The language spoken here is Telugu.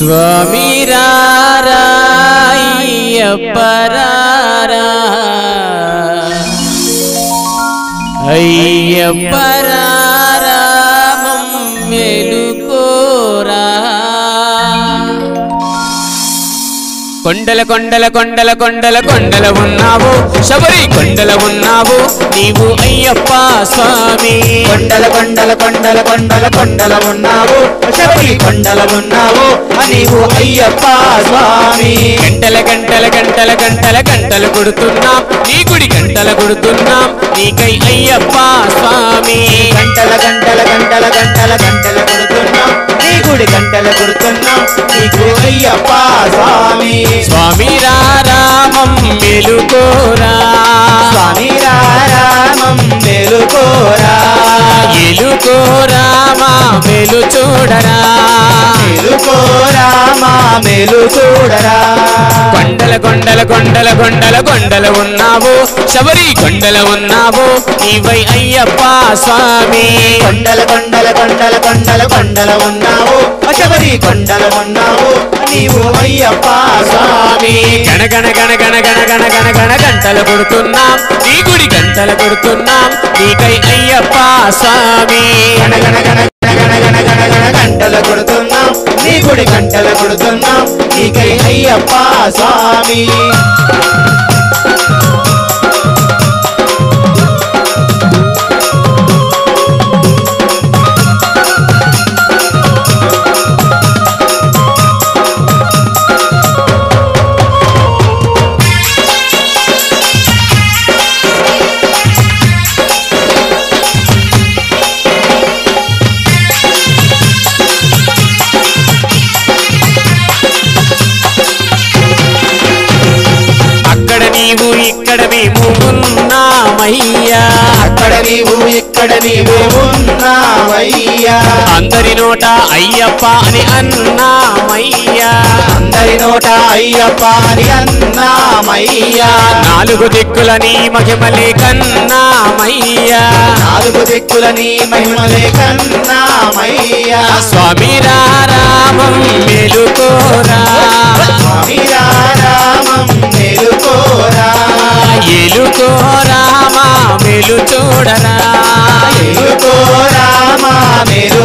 స్వామి రారా అయ్యప్ప రారా అయ్యప్ప రారా మమ్మేలుకోరా కొండల కొండల కొండల కొండల కొండల ఉన్నావు శబరి కొండల ఉన్నావు నీవు అయ్యప్ప స్వామి కొండల కొండల కొండల కొండల కొండల ఉన్నావు శబరి కొండల ఉన్నావు నీవు అయ్యప్ప స్వామి గంటల గంటల గంటల గంటల గంటలు కొడుతున్నాం నీ గుడి గంటల కొడుతున్నాం నీకై అయ్యప్ప స్వామి గంటల గంటల గంటల గంటల గంటల కొడుతున్నాం నీ గుడి గంటల కొడుతున్నాం నీకు అయ్యప్ప స్వామి స్వామి రామం మెలుకోరా స్వామి రామం మెలుకోరా ఎలుకోరా మా మెలు చూడరా మెలుకోరా మా మెలు చూడరా కొండల కొండల కొండల కొండల కొండల ఉన్నావు శబరి కొండల ఉన్నావు నీవై అయ్యప్ప స్వామి కొండల కొండల కొండల కొండల కొండల ఉన్నావు శబరి కొండల ఉన్నావు నీవు అయ్యప్ప స్వామి గణగణ గణ గణ గణ గణ గణ గణ గంటలు కొడుతున్నాం నీ గుడి గంటలు కొడుతున్నాం నీకై అయ్యప్ప స్వామి గణగణ గణ గణ గణ గణ గణ గంటలు కొడుతున్నాం నీ గుడి గంటలు కొడుతున్నాం నీకై అయ్యప్ప స్వామి నీవు ఇక్కడ మేము ఉన్నామయ్యా అక్కడ నీవు ఇక్కడ నీవు ఉన్నావయ్యా అందరి నోట అయ్యప్ప అని అన్నామయ్యా అందరి నోట అయ్యప్ప అని అన్నామయ్యా నాలుగు దిక్కుల నీ మహిమలే కన్నామయ్యా నాలుగు దిక్కుల నీ మహిమలే కన్నామయ్యా స్వామి రామం మెలుకోరా స్వామి రామం మెలుకోరా ఎలుకోరా మా మెలు చూడరా ఎలుకోరా మా మెలు